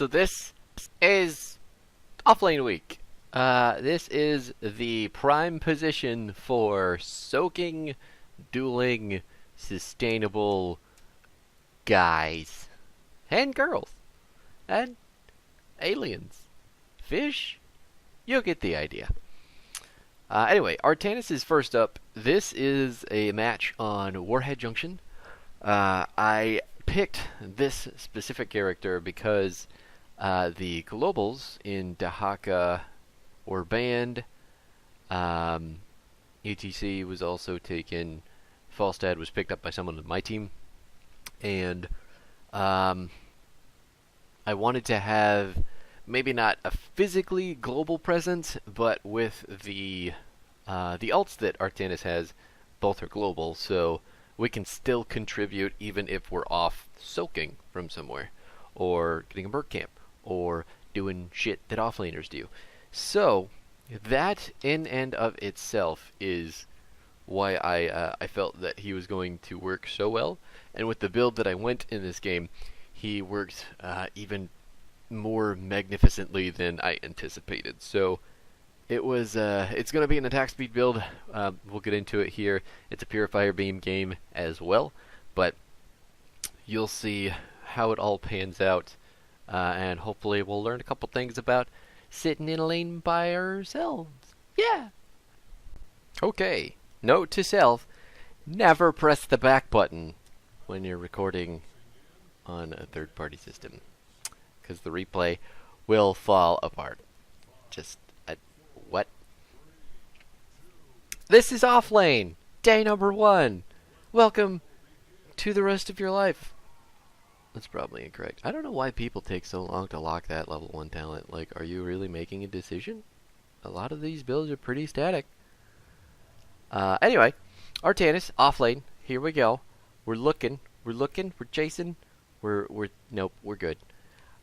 So this is offlane week. This is the prime position for soaking, dueling, sustainable guys and girls and aliens, fish. You get the idea. Anyway, Artanis is first up. This is a match on Warhead Junction. I picked this specific character because the globals in Dahaka were banned. ETC was also taken. Falstad was picked up by someone on my team. And I wanted to have maybe not a physically global presence, but with the alts that Artanis has, both are global, so we can still contribute even if we're off soaking from somewhere, or getting a Merc camp, or doing shit that offlaners do. So that in and of itself is why I felt that he was going to work so well. And with the build that I went in this game, he worked even more magnificently than I anticipated. So it was it's going to be an attack speed build. We'll get into it here. It's a Purifier Beam game as well, but you'll see how it all pans out, and hopefully we'll learn a couple things about sitting in a lane by ourselves. Yeah! Okay, note to self, never press the back button when you're recording on a third-party system, because the replay will fall apart. Just, what? This is Offlane, day number 1. Welcome to the rest of your life. That's probably incorrect. I don't know why people take so long to lock that level 1 talent. Like, are you really making a decision? A lot of these builds are pretty static. Anyway, Artanis, offlane, here we go. We're looking, we're chasing, nope, we're good.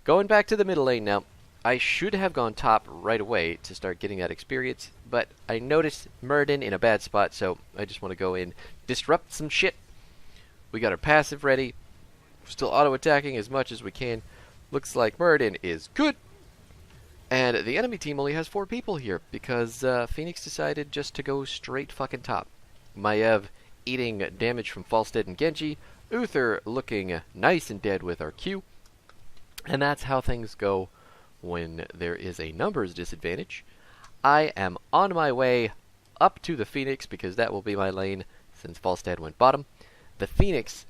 Going back to the middle lane now. I should have gone top right away to start getting that experience, but I noticed Murden in a bad spot, so I just want to go in, disrupt some shit. We got our passive ready. We're still auto-attacking as much as we can. Looks like Murden is good. And the enemy team only has 4 people here, because Phoenix decided just to go straight fucking top. Maiev eating damage from Falstad and Genji. Uther looking nice and dead with our Q. And that's how things go when there is a numbers disadvantage. I am on my way up to the Phoenix, because that will be my lane since Falstad went bottom. The Phoenix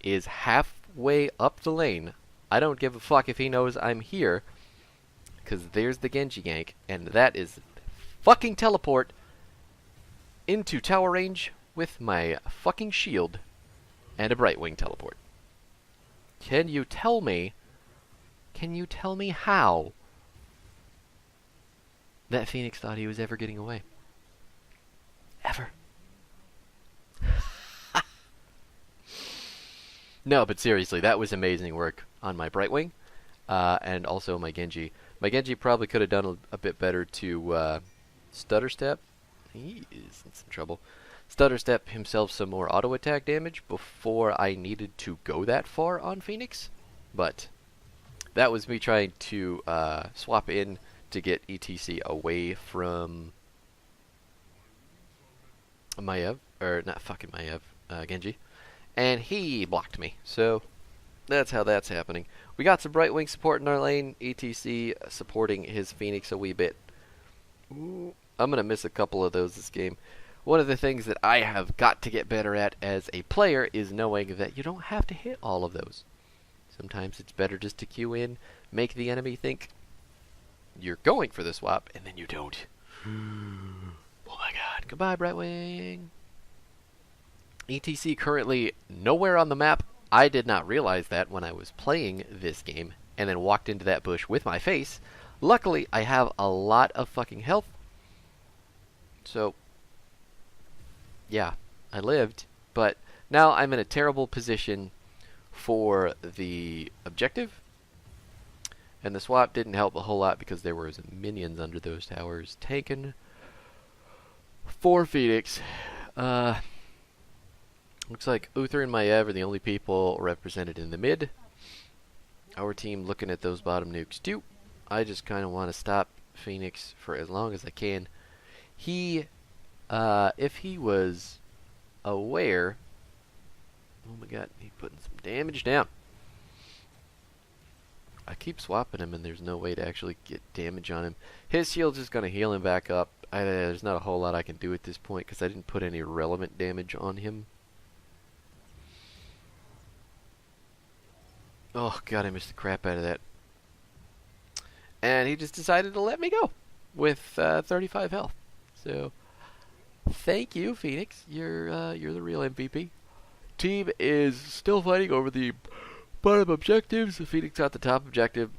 is halfway up the lane. I don't give a fuck if he knows I'm here, because there's the Genji gank, and that is fucking teleport into tower range with my fucking shield and a Brightwing teleport. Can you tell me how that Phoenix thought he was ever getting away? Ever. No, but seriously, that was amazing work on my Brightwing, and also my Genji. My Genji probably could have done a bit better to stutter step. He is in some trouble. Stutter step himself some more auto attack damage before I needed to go that far on Phoenix, but that was me trying to swap in to get ETC away from Maiev, or not fucking Maiev, Genji. And he blocked me, so that's how that's happening. We got some Brightwing support in our lane, ETC supporting his Phoenix a wee bit. Ooh, I'm going to miss a couple of those this game. One of the things that I have got to get better at as a player is knowing that you don't have to hit all of those. Sometimes it's better just to queue in, make the enemy think you're going for the swap, and then you don't. Oh my god. Goodbye, Brightwing. ETC currently nowhere on the map. I did not realize that when I was playing this game, and then walked into that bush with my face. Luckily, I have a lot of fucking health. So, yeah, I lived. But now I'm in a terrible position for the objective. And the swap didn't help a whole lot because there was minions under those towers taken for Phoenix. Looks like Uther and Maiev are the only people represented in the mid. our team looking at those bottom nukes too. I just kind of want to stop Phoenix for as long as I can. He, if he was aware, oh my god, he's putting some damage down. I keep swapping him and there's no way to actually get damage on him. His shield's just going to heal him back up. There's not a whole lot I can do at this point because I didn't put any relevant damage on him. Oh god, I missed the crap out of that. And he just decided to let me go with 35 health. So, thank you, Phoenix. You're the real MVP. Team is still fighting over the bottom objectives. Phoenix got the top objective,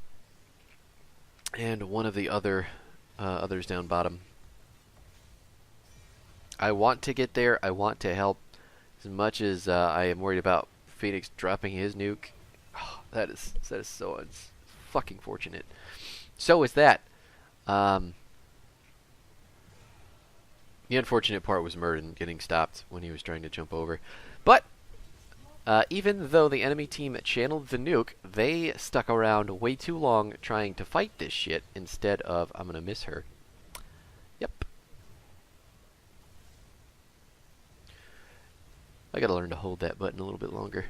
and one of the others down bottom. I want to get there. I want to help as much as I am worried about Phoenix dropping his nuke. Oh, that is so fucking fortunate. So is that. The unfortunate part was Murden getting stopped when he was trying to jump over. But even though the enemy team channeled the nuke, they stuck around way too long trying to fight this shit instead of... I'm gonna miss her. Yep. I gotta learn to hold that button a little bit longer.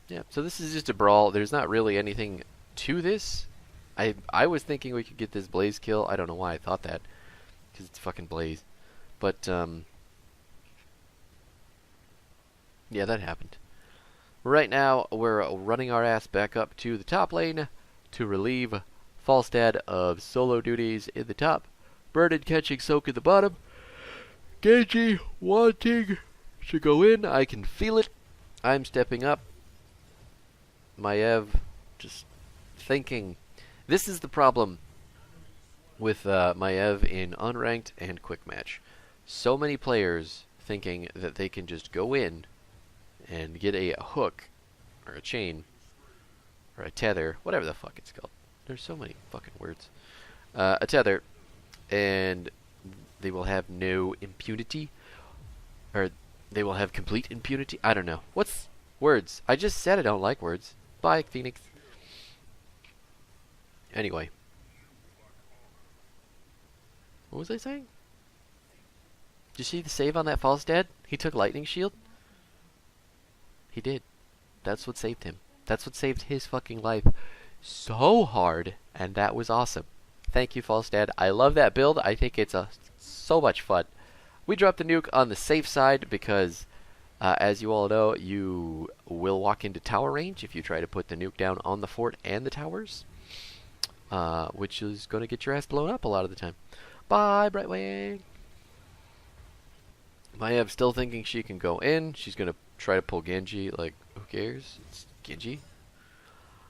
Yeah, so this is just a brawl. There's not really anything to this. I was thinking we could get this Blaze kill. I don't know why I thought that, because it's fucking Blaze. But, yeah, that happened. Right now, we're running our ass back up to the top lane to relieve Falstad of solo duties in the top. Burden catching Soak in the bottom. Genji wanting to go in. I can feel it. I'm stepping up. Maiev just thinking. This is the problem with Maiev in unranked and quick match. So many players thinking that they can just go in and get a hook or a chain or a tether, whatever the fuck it's called. There's so many fucking words. A tether, and they will have no impunity, or they will have complete impunity. I don't know. What's words? I just said I don't like words. Bye, Phoenix. Anyway. What was I saying? Did you see the save on that Falstad? He took lightning shield? He did. That's what saved him. That's what saved his fucking life so hard, and that was awesome. Thank you, Falstad. I love that build. I think it's so much fun. We dropped the nuke on the safe side because, as you all know, you will walk into tower range if you try to put the nuke down on the fort and the towers, which is going to get your ass blown up a lot of the time. Bye, Brightwing. Maiev still thinking she can go in. She's going to try to pull Genji. Like, who cares? It's Genji.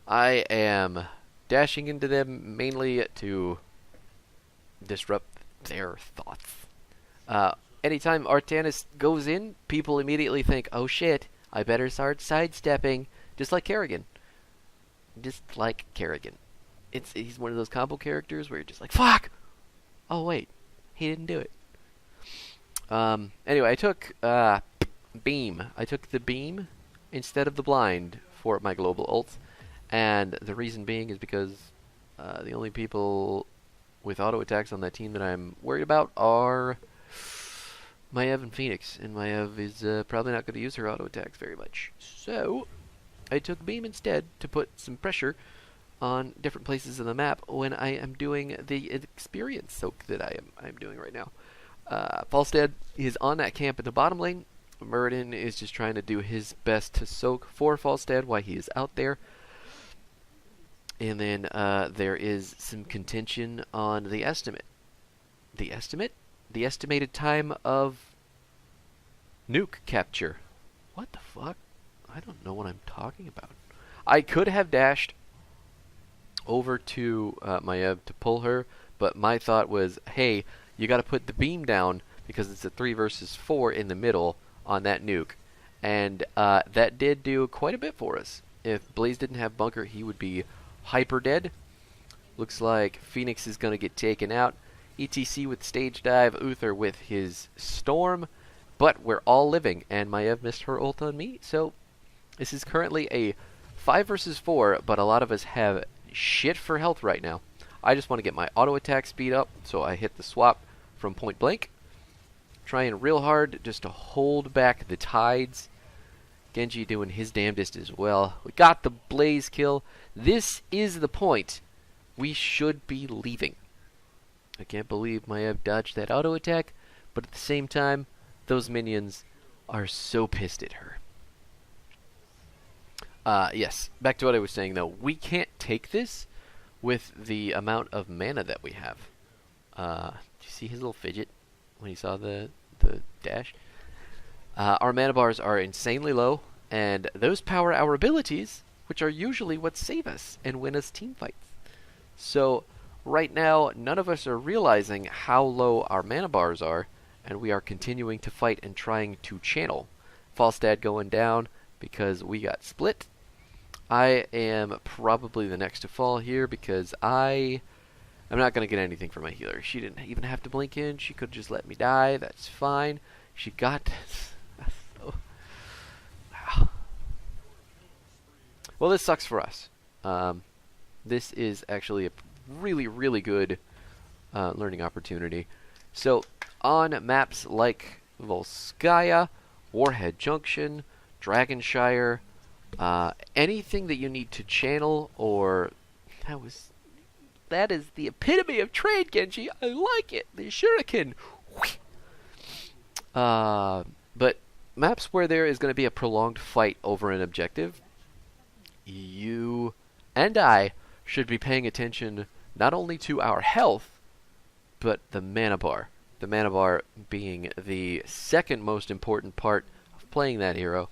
I am dashing into them mainly to disrupt their thoughts. Anytime Artanis goes in, people immediately think, oh shit, I better start sidestepping. Just like Kerrigan. Just like Kerrigan. He's one of those combo characters where you're just like, fuck! Oh wait, he didn't do it. Anyway, I took beam. I took the beam instead of the blind for my global ult. And the reason being is because the only people with auto attacks on that team that I'm worried about are Maiev and Phoenix. And Maiev is probably not going to use her auto attacks very much. So, I took beam instead to put some pressure on different places in the map when I am doing the experience soak that I'm doing right now. Falstad is on that camp in the bottom lane. Muradin is just trying to do his best to soak for Falstad while he is out there. And then there is some contention on the estimate. The estimate? The estimated time of nuke capture. What the fuck? I don't know what I'm talking about. I could have dashed over to Maiev to pull her, but my thought was, hey, you got to put the beam down because it's a 3 versus 4 in the middle on that nuke. And that did do quite a bit for us. If Blaze didn't have bunker, he would be hyper dead. Looks like Phoenix is going to get taken out. ETC with stage dive, Uther with his storm, But we're all living, and Maiev missed her ult on me, so this is currently a 5 versus 4, but a lot of us have shit for health right now. I just want to get my auto attack speed up, so I hit the swap from point blank. Trying real hard just to hold back the tides. Genji doing his damnedest as well. We got the Blaze kill. This is the point. We should be leaving. I can't believe Maiev dodged that auto attack, but at the same time, those minions are so pissed at her. Yes, back to what I was saying though. We can't take this with the amount of mana that we have. Did you see his little fidget when he saw the dash? Our mana bars are insanely low, and those power our abilities, which are usually what save us and win us team fights. So right now, none of us are realizing how low our mana bars are, and we are continuing to fight and trying to channel. Falstad going down because we got split. I am probably the next to fall here because I'm not going to get anything from my healer. She didn't even have to blink in. She could just let me die. That's fine. She got... so, wow. Well, this sucks for us. This is actually a really, really good learning opportunity. So, on maps like Volskaya, Warhead Junction, Dragonshire, anything that you need to channel or... That is the epitome of trade, Genji. I like it. The shuriken. But maps where there is going to be a prolonged fight over an objective, you and I should be paying attention not only to our health, but the mana bar. The mana bar being the second most important part of playing that hero.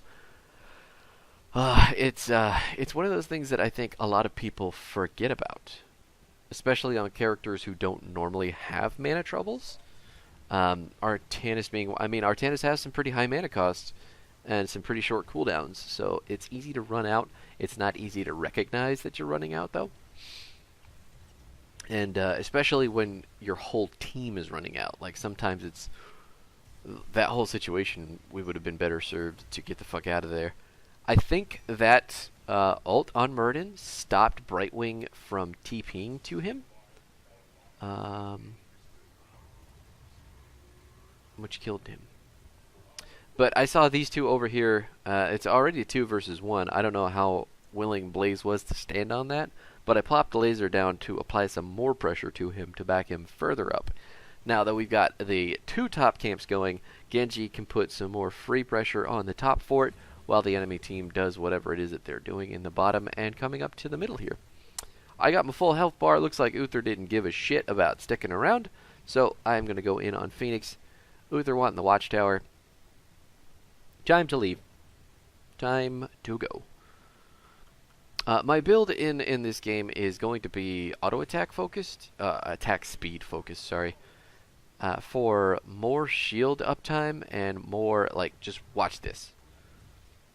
It's one of those things that I think a lot of people forget about, especially on characters who don't normally have mana troubles. Artanis has some pretty high mana costs and some pretty short cooldowns, so it's easy to run out. It's not easy to recognize that you're running out, though. And especially when your whole team is running out. Like, sometimes it's... That whole situation, we would have been better served to get the fuck out of there. I think that ult on Murden stopped Brightwing from TPing to him. Which killed him. But I saw these two over here. It's already 2 versus 1. I don't know how willing Blaze was to stand on that, but I plopped the laser down to apply some more pressure to him to back him further up. Now that we've got the 2 top camps going, Genji can put some more free pressure on the top fort, while the enemy team does whatever it is that they're doing in the bottom and coming up to the middle here. I got my full health bar. Looks like Uther didn't give a shit about sticking around, so I'm going to go in on Phoenix. Uther wanting the watchtower. Time to leave. Time to go. My build in this game is going to be auto attack focused, attack speed focused, sorry. For more shield uptime and more, like, just watch this.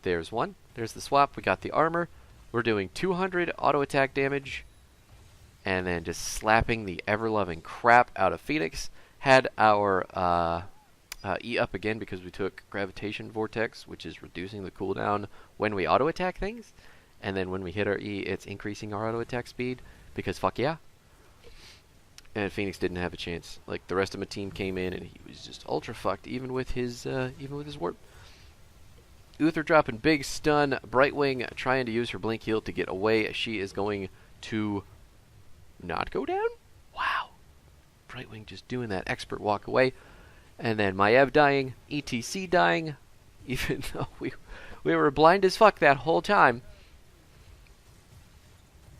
There's one. There's the swap. We got the armor. We're doing 200 auto attack damage. And then just slapping the ever-loving crap out of Phoenix. Had our E up again because we took Gravitation Vortex, which is reducing the cooldown when we auto attack things. And then when we hit our E, it's increasing our auto attack speed. Because fuck yeah. And Phoenix didn't have a chance. Like, the rest of my team came in and he was just ultra fucked, even with his warp. Uther dropping big stun. Brightwing trying to use her blink heal to get away. She is going to not go down? Wow. Brightwing just doing that expert walk away. And then Maiev dying. ETC dying. Even though we were blind as fuck that whole time.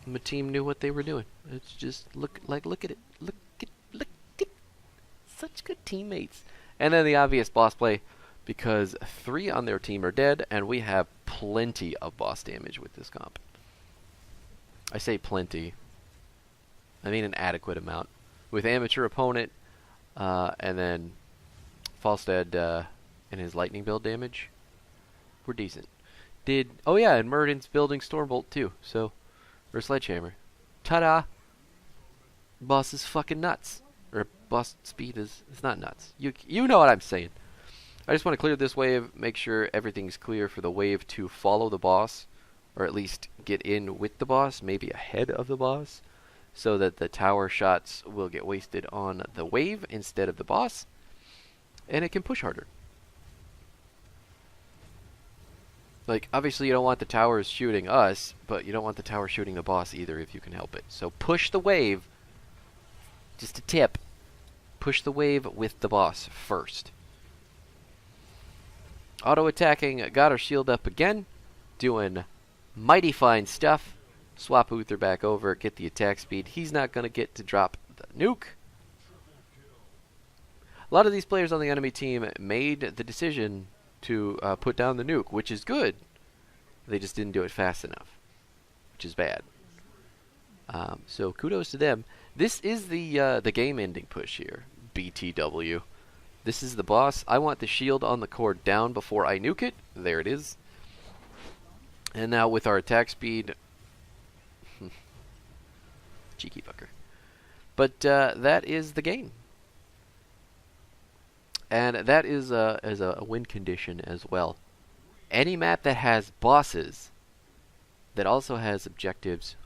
My team knew what they were doing. It's just, look at it. Look at such good teammates. And then the obvious boss play. Because 3 on their team are dead, and we have plenty of boss damage with this comp. I say plenty. I mean an adequate amount. With amateur opponent, and then Falstad and his lightning build damage, we're decent. Oh yeah, and Murden's building Stormbolt too, so, or Sledgehammer. Ta-da! Boss is fucking nuts. Or boss speed is not nuts. You know what I'm saying. I just want to clear this wave, make sure everything's clear for the wave to follow the boss, or at least get in with the boss, maybe ahead of the boss, so that the tower shots will get wasted on the wave instead of the boss, and it can push harder. Like, obviously you don't want the towers shooting us, but you don't want the tower shooting the boss either if you can help it. So push the wave, just a tip, push the wave with the boss first. Auto-attacking got our shield up again, doing mighty fine stuff. Swap Uther back over, get the attack speed. He's not going to get to drop the nuke. A lot of these players on the enemy team made the decision to put down the nuke, which is good. They just didn't do it fast enough, which is bad. So kudos to them. This is the game-ending push here, BTW. This is the boss. I want the shield on the core down before I nuke it. There it is. And now with our attack speed... cheeky fucker. But that is the game. And that is a win condition as well. Any map that has bosses, that also has objectives...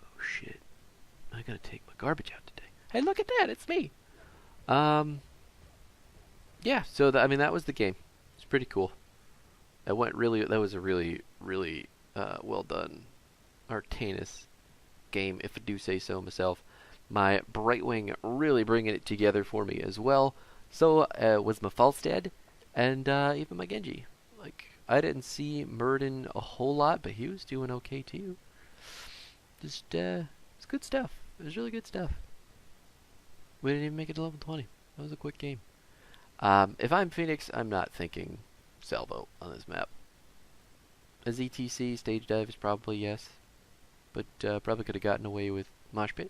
Oh shit. I gotta take my garbage out today. Hey, look at that, it's me! Yeah, so I mean, that was the game. It's pretty cool. That was a really, really well done Artanis game, if I do say so myself. My Brightwing really bringing it together for me as well. So was my Falstad, and even my Genji. Like, I didn't see Murden a whole lot, but he was doing okay too. Just, it's good stuff. It was really good stuff. We didn't even make it to level 20. That was a quick game. If I'm Phoenix, I'm not thinking salvo on this map. A ZTC stage dive is probably yes, but probably could have gotten away with Mosh Pit.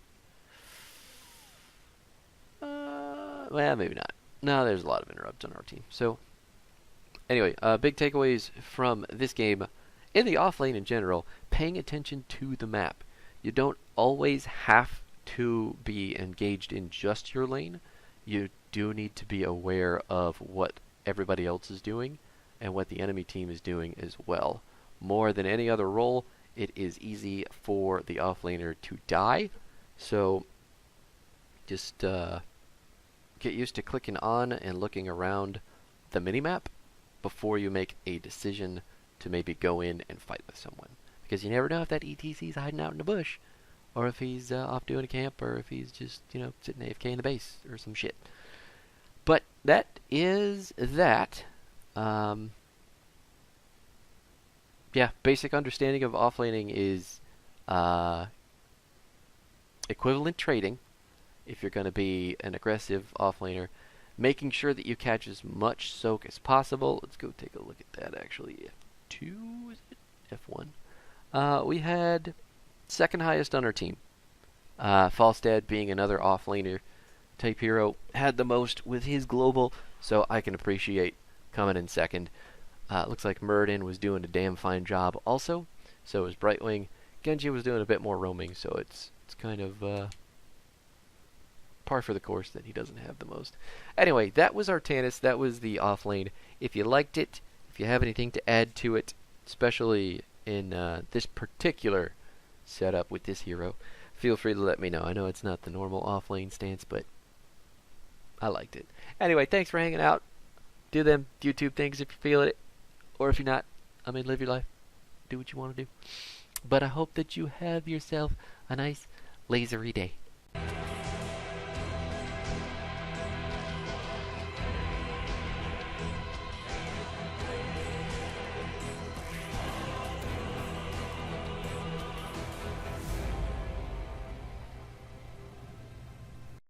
Well, maybe not. No, there's a lot of interrupts on our team. So, anyway, big takeaways from this game. In the off lane in general, paying attention to the map. You don't always have to be engaged in just your lane. You do need to be aware of what everybody else is doing and what the enemy team is doing as well. More than any other role, it is easy for the offlaner to die. So just get used to clicking on and looking around the minimap before you make a decision to maybe go in and fight with someone. Because you never know if that ETC is hiding out in the bush, or if he's off doing a camp, or if he's just, sitting AFK in the base, or some shit. But that is that. Yeah, basic understanding of offlaning is equivalent trading. If you're going to be an aggressive offlaner, making sure that you catch as much soak as possible. Let's go take a look at that, actually. F2, is it? F1. We had second highest on our team. Falstad, being another offlaner type hero, had the most with his global, so I can appreciate coming in second. Looks like Murden was doing a damn fine job also. So was Brightwing. Genji was doing a bit more roaming, so it's kind of par for the course that he doesn't have the most. Anyway, that was Artanis. That was the offlane. If you liked it, if you have anything to add to it, especially in this particular setup with this hero, feel free to let me know. I know it's not the normal offlane stance, but I liked it. Anyway, thanks for hanging out. Do them YouTube things if you're feeling it. Or if you're not, I mean, live your life. Do what you want to do. But I hope that you have yourself a nice lasery day.